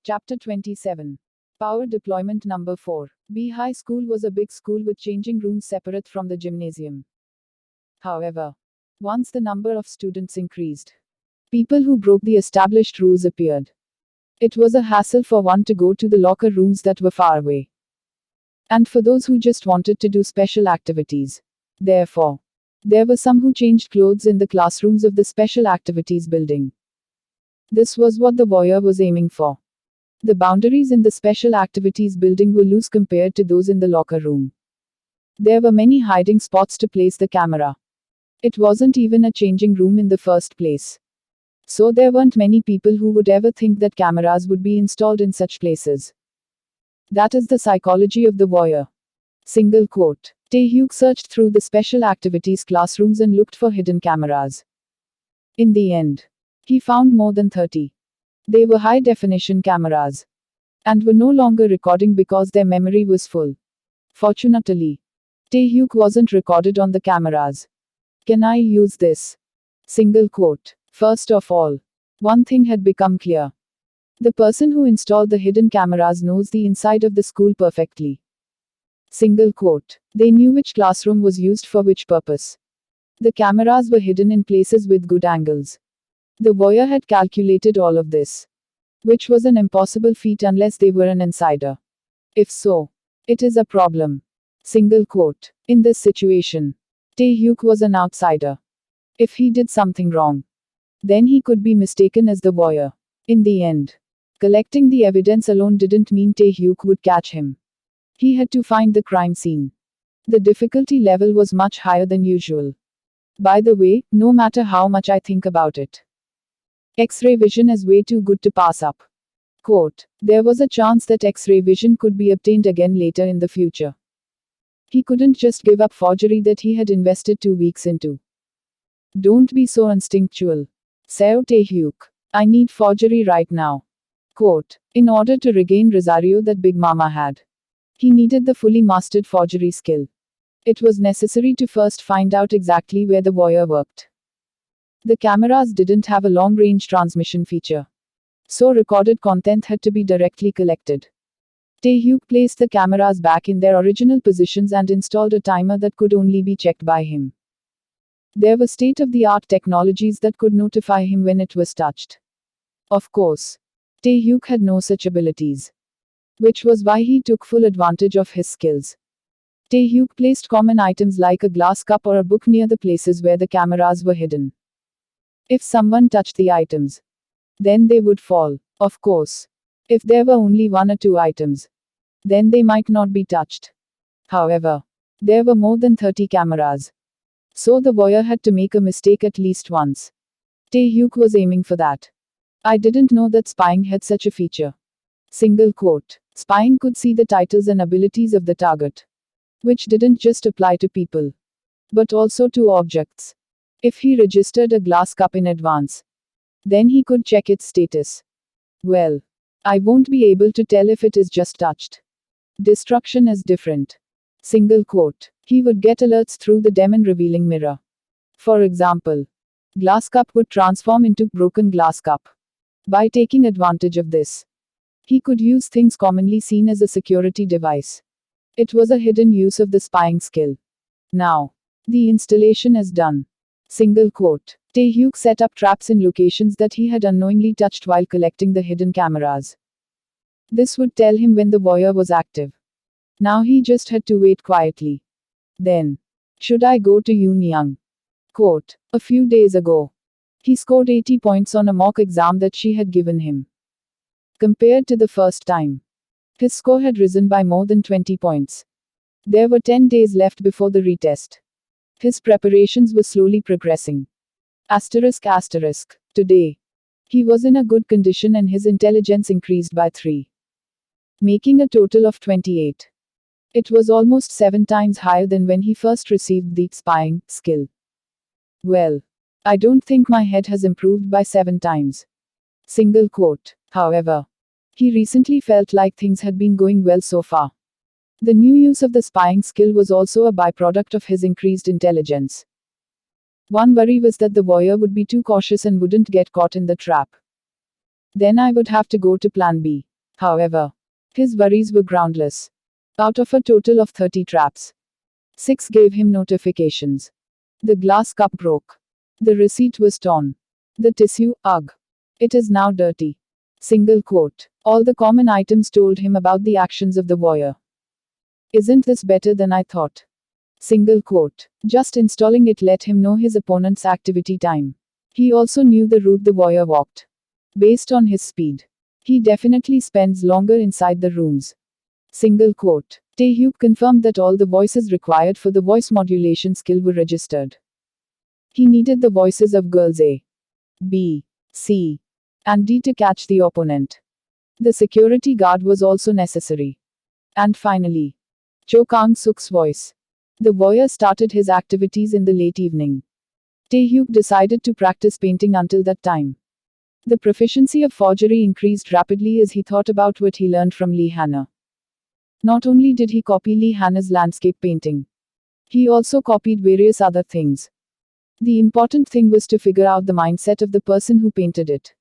Chapter 27. Power Deployment Number 4. B High School was a big school with changing rooms separate from the gymnasium. However, once the number of students increased, people who broke the established rules appeared. It was a hassle for one to go to the locker rooms that were far away, and for those who just wanted to do special activities. Therefore, there were some who changed clothes in the classrooms of the special activities building. This was what the voyeur was aiming for. The boundaries in the special activities building were loose compared to those in the locker room. There were many hiding spots to place the camera. It wasn't even a changing room in the first place. So there weren't many people who would ever think that cameras would be installed in such places. That is the psychology of the voyeur. Single quote. Tae-hyuk searched through the special activities classrooms and looked for hidden cameras. In the end, he found more than 30. They were high-definition cameras, and were no longer recording because their memory was full. Fortunately, Tae-hyuk wasn't recorded on the cameras. Can I use this? Single quote. First of all, one thing had become clear. The person who installed the hidden cameras knows the inside of the school perfectly. Single quote. They knew which classroom was used for which purpose. The cameras were hidden in places with good angles. The voyeur had calculated all of this, which was an impossible feat unless they were an insider. If so, it is a problem. Single quote. In this situation, Tae-hyuk was an outsider. If he did something wrong, then he could be mistaken as the voyeur. In the end, collecting the evidence alone didn't mean Tae-hyuk would catch him. He had to find the crime scene. The difficulty level was much higher than usual. By the way, no matter how much I think about it, X-ray vision is way too good to pass up. Quote. There was a chance that X-ray vision could be obtained again later in the future. He couldn't just give up forgery that he had invested 2 weeks into. Don't be so instinctual. Seo Tae-hyuk. I need forgery right now. Quote. In order to regain Rosario that Big Mama had, he needed the fully mastered forgery skill. It was necessary to first find out exactly where the voyeur worked. The cameras didn't have a long-range transmission feature, so recorded content had to be directly collected. Tae-hyuk placed the cameras back in their original positions and installed a timer that could only be checked by him. There were state-of-the-art technologies that could notify him when it was touched. Of course, Tae-hyuk had no such abilities, which was why he took full advantage of his skills. Tae-hyuk placed common items like a glass cup or a book near the places where the cameras were hidden. If someone touched the items, then they would fall. Of course, if there were only 1 or 2 items, then they might not be touched. However, there were more than 30 cameras, so the voyeur had to make a mistake at least once. Tae-hyuk was aiming for that. I didn't know that spying had such a feature. Single quote. Spying could see the titles and abilities of the target, which didn't just apply to people, but also to objects. If he registered a glass cup in advance, then he could check its status. Well, I won't be able to tell if it is just touched. Destruction is different. Single quote. He would get alerts through the demon revealing mirror. For example, glass cup would transform into broken glass cup. By taking advantage of this, he could use things commonly seen as a security device. It was a hidden use of the spying skill. Now, the installation is done. Single quote. Tae-hyuk set up traps in locations that he had unknowingly touched while collecting the hidden cameras. This would tell him when the voyeur was active. Now he just had to wait quietly. Then, should I go to Yoon Young? Quote. A few days ago, he scored 80 points on a mock exam that she had given him. Compared to the first time, his score had risen by more than 20 points. There were 10 days left before the retest. His preparations were slowly progressing. ***. Today, he was in a good condition and his intelligence increased by 3, making a total of 28. It was almost 7 times higher than when he first received the spying skill. Well, I don't think my head has improved by 7 times. Single quote. However, he recently felt like things had been going well so far. The new use of the spying skill was also a byproduct of his increased intelligence. One worry was that the voyeur would be too cautious and wouldn't get caught in the trap. Then I would have to go to plan B. However, his worries were groundless. Out of a total of 30 traps, 6 gave him notifications. The glass cup broke. The receipt was torn. The tissue, ugh. It is now dirty. Single quote. All the common items told him about the actions of the voyeur. Isn't this better than I thought? Single quote. Just installing it let him know his opponent's activity time. He also knew the route the voyeur walked. Based on his speed, he definitely spends longer inside the rooms. Single quote. Tae-hyuk confirmed that all the voices required for the voice modulation skill were registered. He needed the voices of girls A, B, C, and D to catch the opponent. The security guard was also necessary. And finally, Cho Kang-suk's voice. The voyeur started his activities in the late evening. Tae-hyuk decided to practice painting until that time. The proficiency of forgery increased rapidly as he thought about what he learned from Lee Hanna. Not only did he copy Lee Hanna's landscape painting, he also copied various other things. The important thing was to figure out the mindset of the person who painted it.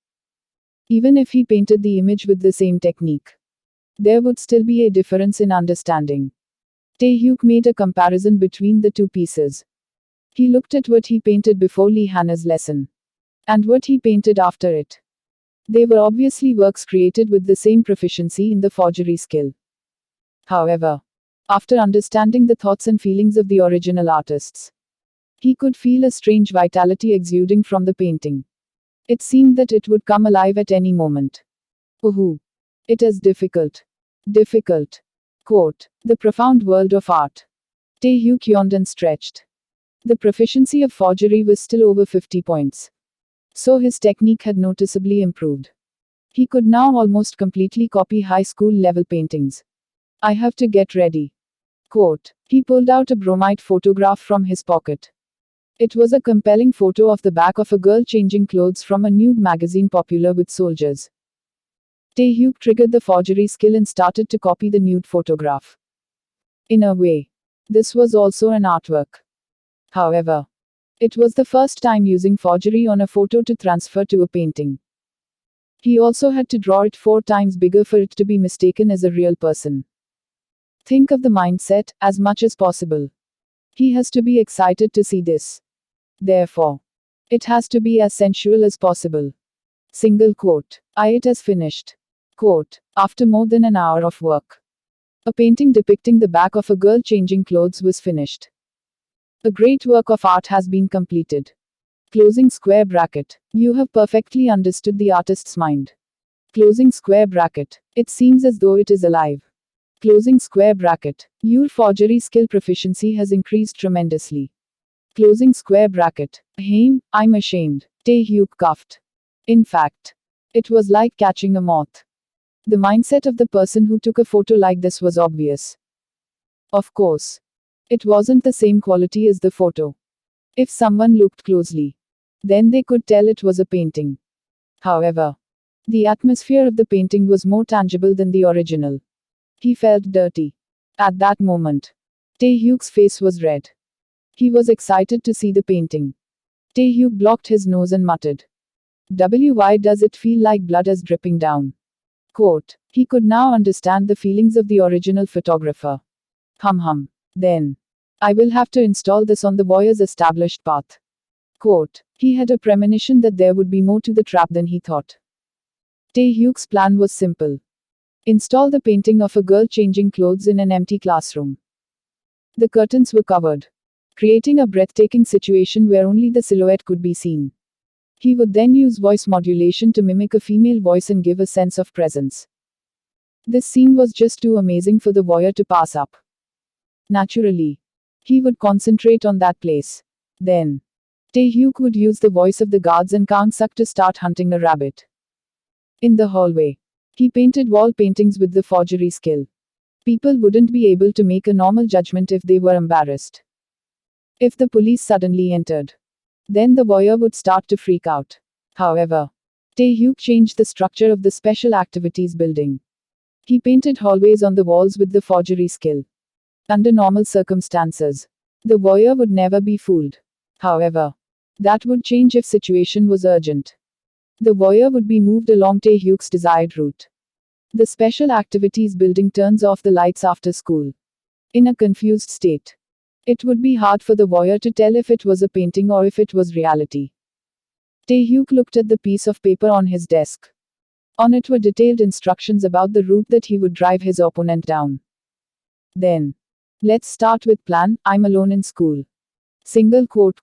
Even if he painted the image with the same technique, there would still be a difference in understanding. Tae-hyuk made a comparison between the two pieces. He looked at what he painted before Lee Hanna's lesson, and what he painted after it. They were obviously works created with the same proficiency in the forgery skill. However, after understanding the thoughts and feelings of the original artists, he could feel a strange vitality exuding from the painting. It seemed that it would come alive at any moment. Oh, it is difficult. Difficult. Quote. The profound world of art. Tae-hyuk yawned and stretched. The proficiency of forgery was still over 50 points. So his technique had noticeably improved. He could now almost completely copy high school level paintings. I have to get ready. Quote. He pulled out a bromide photograph from his pocket. It was a compelling photo of the back of a girl changing clothes from a nude magazine popular with soldiers. Tae-hyuk triggered the forgery skill and started to copy the nude photograph. In a way, this was also an artwork. However, it was the first time using forgery on a photo to transfer to a painting. He also had to draw it 4 times bigger for it to be mistaken as a real person. Think of the mindset, as much as possible. He has to be excited to see this. Therefore, it has to be as sensual as possible. Single quote. It is finished. Quote. After more than an hour of work, a painting depicting the back of a girl changing clothes was finished. A great work of art has been completed. Closing square bracket. You have perfectly understood the artist's mind. Closing square bracket. It seems as though it is alive. Closing square bracket. Your forgery skill proficiency has increased tremendously. Closing square bracket. I'm ashamed. Tae-hyuk coughed. In fact, it was like catching a moth. The mindset of the person who took a photo like this was obvious. Of course, it wasn't the same quality as the photo. If someone looked closely, then they could tell it was a painting. However, the atmosphere of the painting was more tangible than the original. He felt dirty. At that moment, Tae-hyuk's face was red. He was excited to see the painting. Tae-hyuk blocked his nose and muttered. Why does it feel like blood is dripping down? Quote. He could now understand the feelings of the original photographer. Then, I will have to install this on the voyeur's established path. Quote. He had a premonition that there would be more to the trap than he thought. Tae-hyuk's plan was simple. Install the painting of a girl changing clothes in an empty classroom. The curtains were covered, creating a breathtaking situation where only the silhouette could be seen. He would then use voice modulation to mimic a female voice and give a sense of presence. This scene was just too amazing for the voyeur to pass up. Naturally, he would concentrate on that place. Then, Tae-hyuk would use the voice of the guards and Kang-suk to start hunting a rabbit. In the hallway, he painted wall paintings with the forgery skill. People wouldn't be able to make a normal judgment if they were embarrassed. If the police suddenly entered, then the voyeur would start to freak out. However, Tae-hyuk changed the structure of the special activities building. He painted hallways on the walls with the forgery skill. Under normal circumstances, the voyeur would never be fooled. However, that would change if situation was urgent. The voyeur would be moved along Tae-hyuk's desired route. The special activities building turns off the lights after school. In a confused state. It would be hard for the voyeur to tell if it was a painting or if it was reality. Taehyuk looked at the piece of paper on his desk. On it were detailed instructions about the route that he would drive his opponent down. Then, let's start with plan, I'm alone in school. Single quote quote.